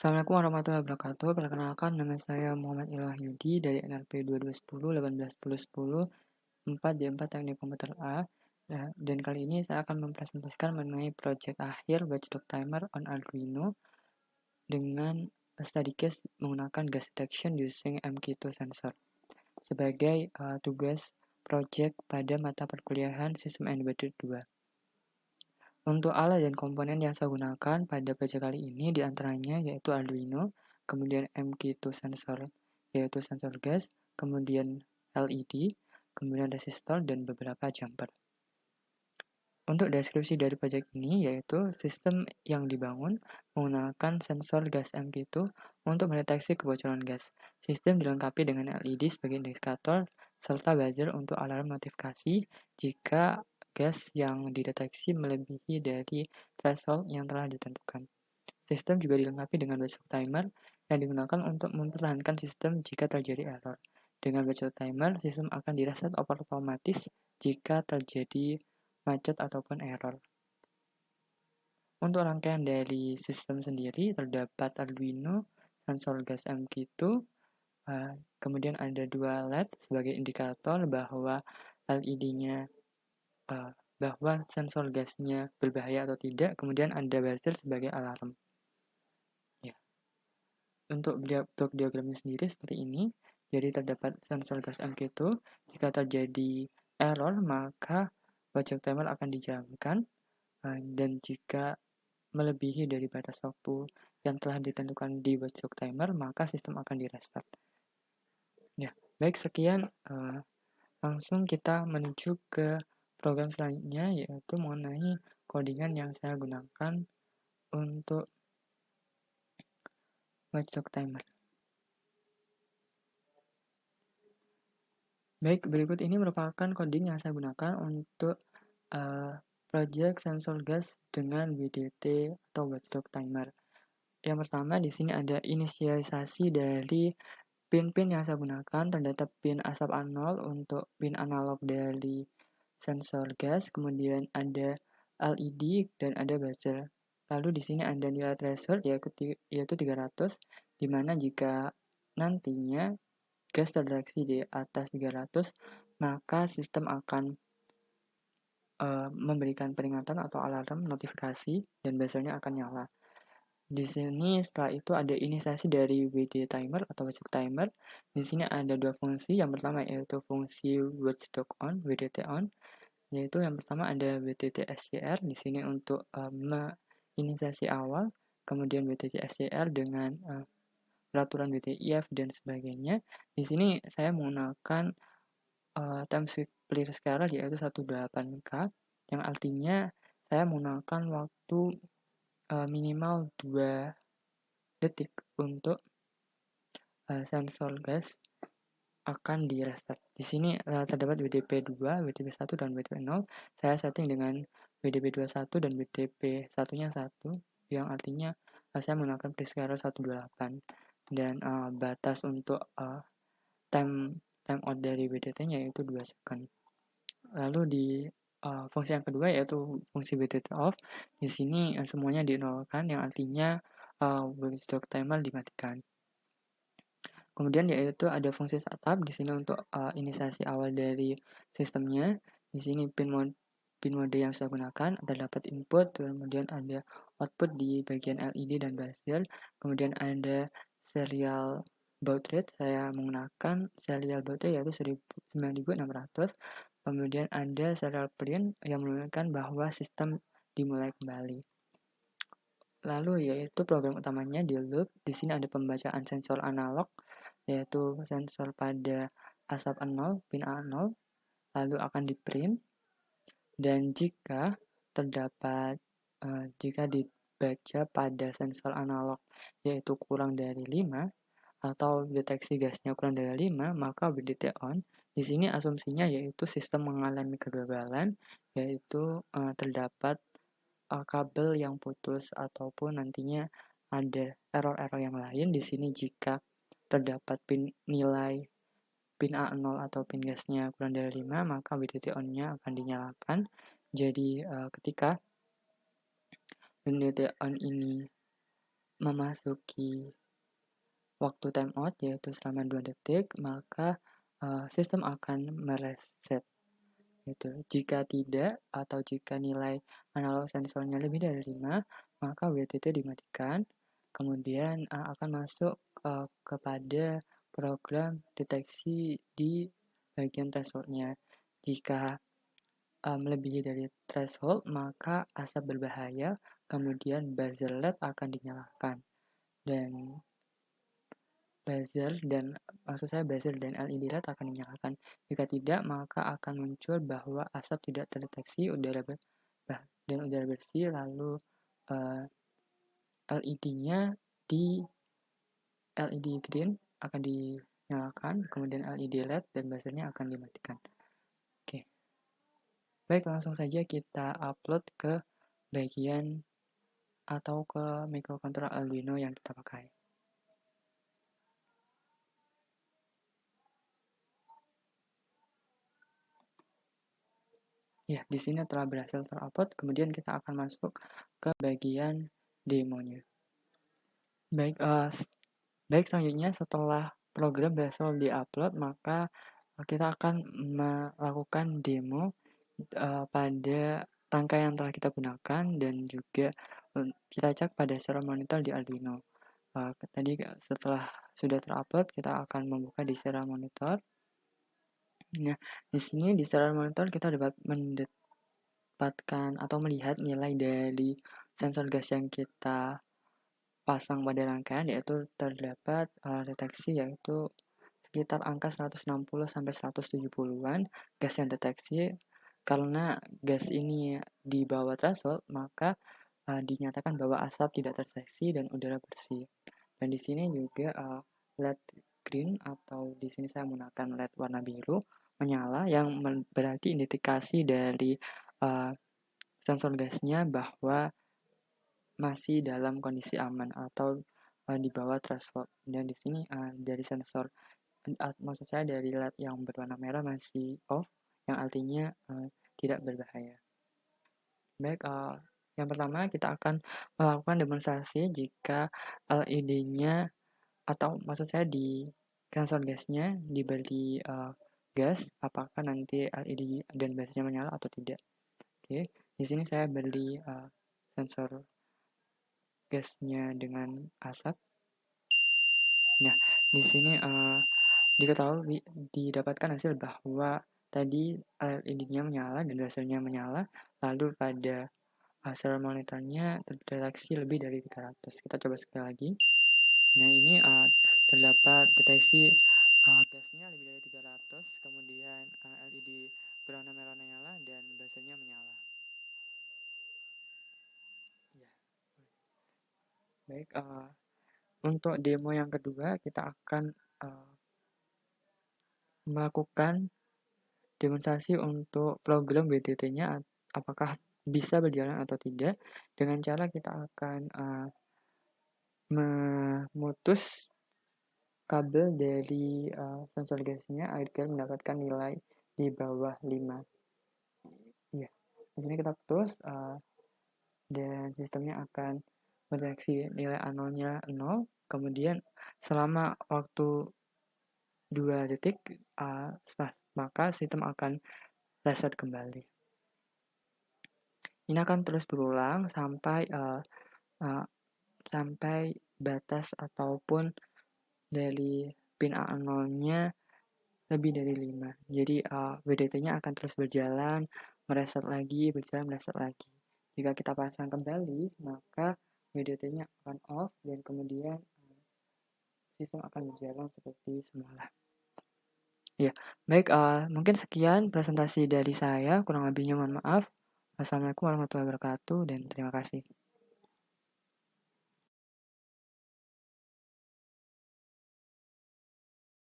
Assalamualaikum warahmatullahi wabarakatuh. Perkenalkan, nama saya Muhammad Ilahyudi dari NRP 2210 1810 4D4 Teknik Komputer A. Dan kali ini saya akan mempresentasikan mengenai project akhir Watchdog Timer on Arduino dengan study case menggunakan gas detection using MQ2 sensor sebagai tugas project pada mata perkuliahan Sistem Embedded 2. Untuk alat dan komponen yang saya gunakan pada project kali ini diantaranya yaitu Arduino, kemudian MQ2 sensor yaitu sensor gas, kemudian LED, kemudian resistor, dan beberapa jumper. Untuk deskripsi dari project ini yaitu sistem yang dibangun menggunakan sensor gas MQ2 untuk mendeteksi kebocoran gas. Sistem dilengkapi dengan LED sebagai indikator serta buzzer untuk alarm notifikasi jika gas yang dideteksi melebihi dari threshold yang telah ditentukan. Sistem juga dilengkapi dengan watchdog timer yang digunakan untuk mempertahankan sistem jika terjadi error. Dengan watchdog timer, sistem akan direset otomatis jika terjadi macet ataupun error. Untuk rangkaian dari sistem sendiri terdapat Arduino, sensor gas MQ2, kemudian ada dua LED sebagai indikator bahwa LED-nya bahwa sensor gasnya berbahaya atau tidak, kemudian ada buzzer sebagai alarm. Ya. Untuk blok diagramnya sendiri seperti ini, jadi terdapat sensor gas MQ2, jika terjadi error maka watchdog timer akan dijalankan, dan jika melebihi dari batas waktu yang telah ditentukan di watchdog timer, maka sistem akan di-restart. Ya, baik sekian, langsung kita menuju ke program selanjutnya, yaitu mengenai codingan yang saya gunakan untuk watchdog timer. Baik, berikut ini merupakan coding yang saya gunakan untuk project sensor gas dengan WDT atau watchdog timer. Yang pertama di sini ada inisialisasi dari pin-pin yang saya gunakan, terdapat pin asap A0 untuk pin analog dari sensor gas, kemudian ada LED dan ada buzzer. Lalu di sini ada nilai threshold yaitu 300, di mana jika nantinya gas terdeteksi di atas 300, maka sistem akan memberikan peringatan atau alarm notifikasi dan buzzernya akan nyala. Di sini setelah itu ada inisiasi dari WD timer atau watchdog timer. Di sini ada dua fungsi. Yang pertama yaitu fungsi watchdog on, WDT on, yaitu yang pertama ada WTT SCR di sini untuk menginisiasi awal, kemudian WTT SCR dengan peraturan WTIF dan sebagainya. Di sini saya menggunakan time clear scale yaitu 18K, yang artinya saya menggunakan waktu minimal 2 detik untuk sensor gas akan di restart. Di sini terdapat WDP2, WDP1, dan WDP0. Saya setting dengan WDP21 dan WDP1-nya 1, yang artinya saya menggunakan prescaler 128. Dan batas untuk time out dari WDT-nya yaitu 2 second. Lalu di fungsi yang kedua yaitu fungsi WDT off. Di sini semuanya dinolkan, yang artinya watchdog timer dimatikan. Kemudian yaitu ada fungsi setup di sini untuk inisiasi awal dari sistemnya. Di sini pin mode yang saya gunakan terdapat input, kemudian ada output di bagian LED dan buzzer, kemudian ada serial baud rate. Saya menggunakan serial baud rate yaitu 9600. Kemudian ada serial print yang menunjukkan bahwa sistem dimulai kembali. Lalu yaitu program utamanya di loop. Di sini ada pembacaan sensor analog yaitu sensor pada asap A0, pin A0, lalu akan di print, dan jika terdapat jika dibaca pada sensor analog yaitu kurang dari 5 atau deteksi gasnya kurang dari 5, maka WDT on. Di sini asumsinya yaitu sistem mengalami kegagalan, yaitu terdapat kabel yang putus ataupun nantinya ada error-error yang lain. Di sini jika terdapat nilai pin A0 atau pin gasnya kurang dari 5, maka WDT on-nya akan dinyalakan. Jadi ketika WDT on ini memasuki waktu timeout yaitu selama 2 detik, maka sistem akan mereset. Gitu. Jika tidak atau jika nilai analog sensornya lebih dari 5, maka WTT dimatikan. Kemudian akan masuk kepada program deteksi di bagian thresholdnya. Jika melebihi dari threshold, maka asap berbahaya, kemudian buzzer LED akan dinyalakan. Dan buzzer dan LED LED akan dinyalakan. Jika tidak, maka akan muncul bahwa asap tidak terdeteksi dan udara bersih, lalu LED-nya di LED green akan dinyalakan, kemudian LED LED dan buzzernya akan dimatikan. Oke. Baik, langsung saja kita upload ke bagian atau ke microcontroller Arduino yang kita pakai. Ya, di sini telah berhasil terupload, kemudian kita akan masuk ke bagian demonya. Baik, selanjutnya setelah program berhasil diupload, maka kita akan melakukan demo pada rangkaian yang telah kita gunakan dan juga kita cek pada secara monitor di Arduino. Tadi setelah sudah terupload, kita akan membuka di secara monitor. Nah, di sini di secara monitor kita dapat mendapatkan atau melihat nilai dari sensor gas yang kita pasang pada rangkaian, yaitu terdapat deteksi yaitu sekitar angka 160 sampai 170-an gas yang deteksi. Karena gas ini di bawah threshold, maka dinyatakan bahwa asap tidak terdeteksi dan udara bersih. Dan di sini juga LED green atau di sini saya menggunakan LED warna biru menyala yang berarti indikasi dari sensor gasnya bahwa masih dalam kondisi aman atau di bawah threshold. Dan di sini dari sensor, maksud saya dari LED yang berwarna merah masih off, yang artinya tidak berbahaya. Baik, yang pertama kita akan melakukan demonstrasi jika LED-nya atau maksud saya di sensor gasnya diberi gas, apakah nanti LED dan buzzernya menyala atau tidak. Oke, di sini saya beli sensor gasnya dengan asap. Nah, di sini didapatkan hasil bahwa tadi LED-nya menyala dan buzzernya menyala, lalu pada hasil monitornya terdeteksi lebih dari 300. Kita coba sekali lagi. Nah, ini terdapat deteksi gasnya lebih dari 300, kemudian LED berwarna merah menyala dan buzzernya menyala. Ya. Baik, untuk demo yang kedua kita akan melakukan demonstrasi untuk program WTT-nya apakah bisa berjalan atau tidak, dengan cara kita akan memutus kabel dari sensor gasnya agar mendapatkan nilai di bawah 5. Ya, di sini kita putus dan sistemnya akan mendeteksi nilai A0-nya 0, kemudian selama waktu 2 detik maka sistem akan reset kembali. Ini akan terus berulang sampai batas ataupun dari pin A0-nya lebih dari 5. Jadi WDT-nya akan terus berjalan, mereset lagi, mereset lagi. Jika kita pasang kembali, maka WDT-nya akan off dan kemudian sistem akan berjalan seperti semula. Ya, baik, mungkin sekian presentasi dari saya, kurang lebihnya mohon maaf. Wassalamualaikum warahmatullahi wabarakatuh dan terima kasih.